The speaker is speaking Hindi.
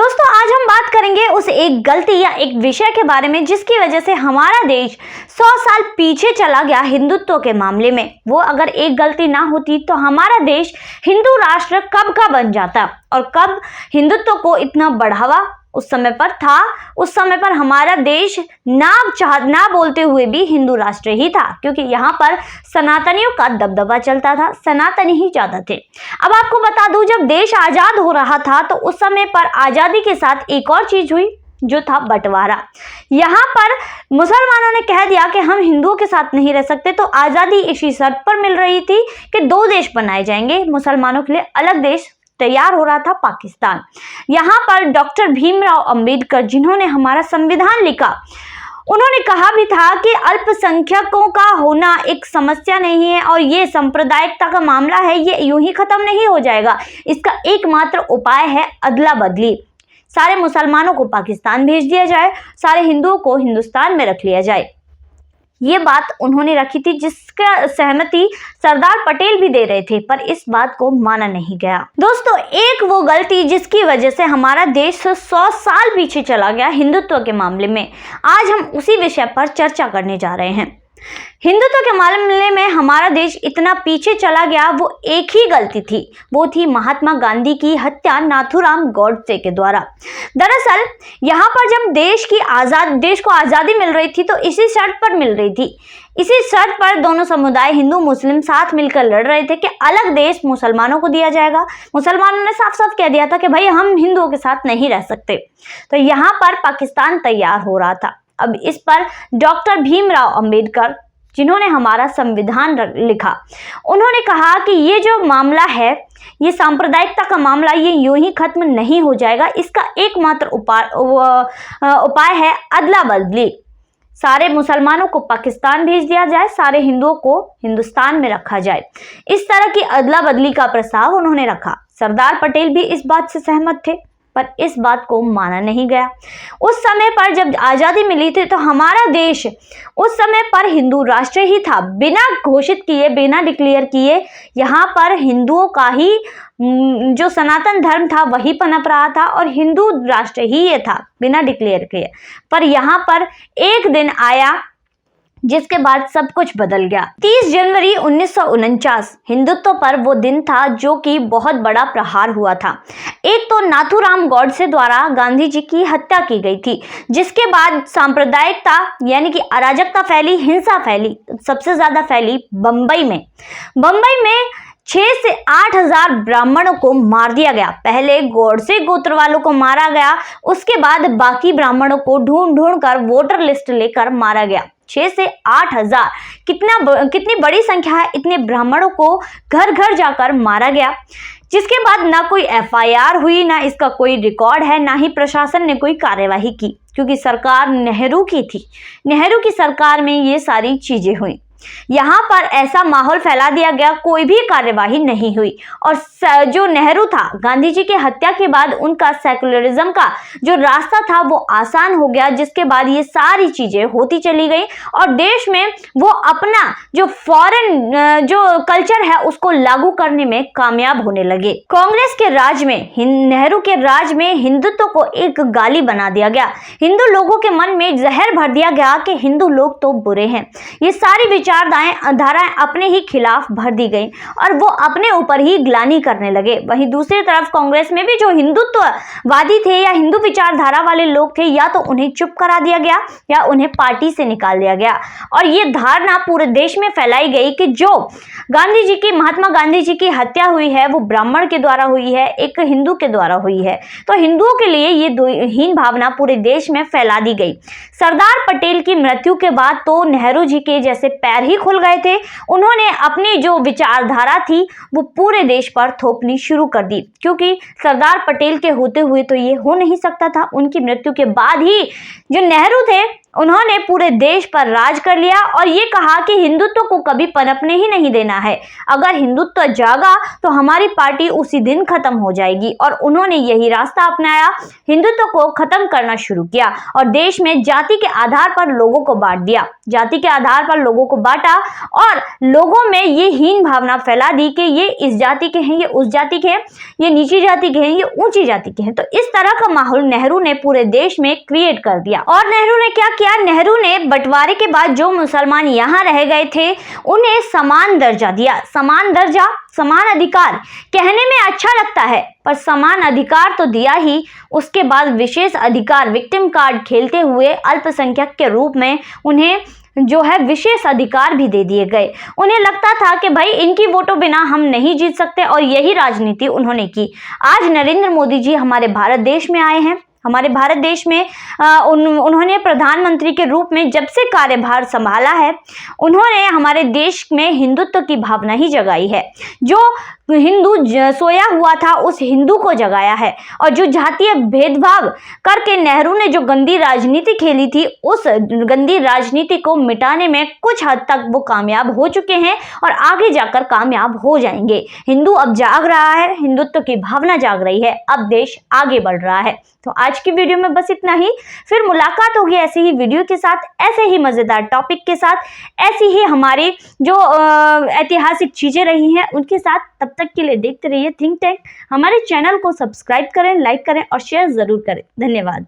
दोस्तों आज हम बात करेंगे उस एक गलती या एक विषय के बारे में जिसकी वजह से हमारा देश 100 साल पीछे चला गया हिंदुत्व के मामले में। वो अगर एक गलती ना होती तो हमारा देश हिंदू राष्ट्र कब का बन जाता और कब हिंदुत्व को इतना बढ़ावा उस समय पर था। उस समय पर हमारा देश ना बोलते हुए भी हिंदू राष्ट्र ही था, क्योंकि यहाँ पर सनातनियों का दबदबा चलता था, सनातनी ही ज्यादा थे। अब आपको बता दूं, जब देश आजाद हो रहा था तो उस समय पर आजादी के साथ एक और चीज हुई जो था बंटवारा। यहाँ पर मुसलमानों ने कह दिया कि हम हिंदुओं के साथ नहीं रह सकते, तो आजादी इसी शर्त पर मिल रही थी कि 2 देश बनाए जाएंगे, मुसलमानों के लिए अलग देश तैयार हो रहा था, पाकिस्तान। यहाँ पर डॉक्टर भीमराव अंबेडकर जिन्होंने हमारा संविधान लिखा, उन्होंने कहा भी था कि अल्पसंख्यकों का होना एक समस्या नहीं है और ये सांप्रदायिकता का मामला है, ये यूं ही खत्म नहीं हो जाएगा। इसका एकमात्र उपाय है अदला बदली, सारे मुसलमानों को पाकिस्तान भेज दिया जाए, सारे हिंदुओं को हिंदुस्तान में रख लिया जाए। ये बात उन्होंने रखी थी जिसका सहमति सरदार पटेल भी दे रहे थे, पर इस बात को माना नहीं गया। दोस्तों एक वो गलती जिसकी वजह से हमारा देश 100 साल पीछे चला गया हिंदुत्व के मामले में, आज हम उसी विषय पर चर्चा करने जा रहे हैं। हिंदुत्व के मामले में हमारा देश इतना पीछे चला गया, वो एक ही गलती थी, वो थी महात्मा गांधी की हत्या नाथूराम गॉडसे के द्वारा। दरअसल यहाँ पर जब देश को आज़ादी मिल रही थी तो इसी शर्त पर मिल रही थी, इसी शर्त पर दोनों समुदाय हिंदू मुस्लिम साथ मिलकर लड़ रहे थे कि अलग देश मुसलमानों को दिया जाएगा। मुसलमानों ने साफ साफ कह दिया था कि भाई हम हिंदुओं के साथ नहीं रह सकते, तो यहाँ पर पाकिस्तान तैयार हो रहा था। अब इस पर डॉक्टर भीमराव अंबेडकर जिन्होंने हमारा संविधान लिखा, उन्होंने कहा कि ये जो मामला है, ये सांप्रदायिकता का मामला, ये यूं ही खत्म नहीं हो जाएगा। इसका एकमात्र उपाय है अदला बदली, सारे मुसलमानों को पाकिस्तान भेज दिया जाए, सारे हिंदुओं को हिंदुस्तान में रखा जाए। इस तरह की अदला बदली का प्रस्ताव उन्होंने रखा। सरदार पटेल भी इस बात से सहमत थे, पर इस बात को माना नहीं गया। उस समय पर जब आज़ादी मिली थी तो हमारा देश उस समय पर हिंदू राष्ट्र ही था, बिना घोषित किए, बिना डिक्लेयर किए यहाँ पर हिंदुओं का ही जो सनातन धर्म था वही पनप रहा था और हिंदू राष्ट्र ही ये था बिना डिक्लेयर किए। पर यहाँ पर एक दिन आया जिसके बाद सब कुछ बदल गया। 30 जनवरी 1949 हिंदुत्व पर वो दिन था जो कि बहुत बड़ा प्रहार हुआ था। एक तो नाथूराम गॉडसे द्वारा गांधी जी की हत्या की गई थी, जिसके बाद सांप्रदायिकता यानी कि अराजकता फैली, हिंसा फैली, सबसे ज्यादा फैली बंबई में। बंबई में 6 से 8 हजार ब्राह्मणों को मार दिया गया। पहले गॉडसे गोत्र वालों को मारा गया, उसके बाद बाकी ब्राह्मणों को ढूंढ कर वोटर लिस्ट लेकर मारा गया। 6 से 8 हजार कितनी बड़ी संख्या है। इतने ब्राह्मणों को घर घर जाकर मारा गया, जिसके बाद ना कोई FIR हुई, ना इसका कोई रिकॉर्ड है, ना ही प्रशासन ने कोई कार्यवाही की, क्योंकि सरकार नेहरू की थी। नेहरू की सरकार में ये सारी चीजें हुई। यहाँ पर ऐसा माहौल फैला दिया गया, कोई भी कार्यवाही नहीं हुई। और जो नेहरू था, गांधी जी की हत्या के बाद उनका सेकुलरिज्म का जो रास्ता था वो आसान हो गया, जिसके बाद ये सारी चीजें होती चली गई और देश में वो अपना जो फॉरेन जो कल्चर है उसको लागू करने में कामयाब होने लगे। कांग्रेस के राज में, नेहरू के राज में हिंदुत्व को एक गाली बना दिया गया। हिंदू लोगों के मन में जहर भर दिया गया कि हिंदू लोग तो बुरे हैं। ये सारी धाराएं अपने ही खिलाफ भर दी गई और वो अपने ऊपर ही ग्लानि करने लगे। वहीं दूसरी तरफ कांग्रेस में भी जो हिंदुत्ववादी थे या हिंदू विचारधारा वाले लोग थे, या तो उन्हें चुप करा दिया गया या उन्हें पार्टी से निकाल दिया गया। और ये धारणा पूरे देश में फैलाई गई कि जो महात्मा गांधी जी की हत्या हुई है वो ब्राह्मण के द्वारा हुई है, एक हिंदू के द्वारा हुई है। तो हिंदुओं के लिए ये हीन भावना पूरे देश में फैला दी गई। सरदार पटेल की मृत्यु के बाद तो नेहरू जी के जैसे पैर ही खुल गए थे। उन्होंने अपनी जो विचारधारा थी वो पूरे देश पर थोपनी शुरू कर दी, क्योंकि सरदार पटेल के होते हुए तो ये हो नहीं सकता था। उनकी मृत्यु के बाद ही जो नेहरू थे उन्होंने पूरे देश पर राज कर लिया और ये कहा कि हिंदुत्व को कभी पनपने ही नहीं देना है। अगर हिंदुत्व जागा तो हमारी पार्टी उसी दिन खत्म हो जाएगी और उन्होंने यही रास्ता अपनाया, हिंदुत्व को खत्म करना शुरू किया और देश में जाति के आधार पर लोगों को बांट दिया। जाति के आधार पर लोगों को बांटा और लोगों में ये हीन भावना फैला दी कि ये इस जाति के हैं, ये उस जाति के हैं, ये नीची जाति के हैं, ये ऊंची जाति के हैं। तो इस तरह का माहौल नेहरू ने पूरे देश में क्रिएट कर दिया। और नेहरू ने क्या किया? नेहरू ने बंटवारे के बाद जो मुसलमान यहाँ रह गए थे उन्हें समान दर्जा दिया। समान दर्जा, समान अधिकार कहने में अच्छा लगता है पर समान अधिकार तो दिया ही, उसके बाद विशेष अधिकार विक्टिम कार्ड खेलते हुए अल्पसंख्यक के रूप में उन्हें जो है विशेष अधिकार भी दे दिए गए। उन्हें लगता था कि भाई इनकी वोटों बिना हम नहीं जीत सकते और यही राजनीति उन्होंने की। आज नरेंद्र मोदी जी हमारे भारत देश में आए हैं। हमारे भारत देश में उन्होंने प्रधानमंत्री के रूप में जब से कार्यभार संभाला है, उन्होंने हमारे देश में हिंदुत्व की भावना ही जगाई है। जो हिंदू सोया हुआ था उस हिंदू को जगाया है और जो जातीय भेदभाव करके नेहरू ने जो गंदी राजनीति खेली थी, उस गंदी राजनीति को मिटाने में कुछ हद तक वो कामयाब हो चुके हैं और आगे जाकर कामयाब हो जाएंगे। हिंदू अब जाग रहा है, हिंदुत्व की भावना जाग रही है, अब देश आगे बढ़ रहा है। तो आज की वीडियो में बस इतना ही। फिर मुलाकात होगी ऐसे ही वीडियो के साथ, ऐसे ही मजेदार टॉपिक के साथ, ऐसी ही हमारी जो ऐतिहासिक चीजें रही हैं उनके साथ। तब तक के लिए देखते रहिए थिंक टैंक। हमारे चैनल को सब्सक्राइब करें, लाइक करें और शेयर जरूर करें। धन्यवाद।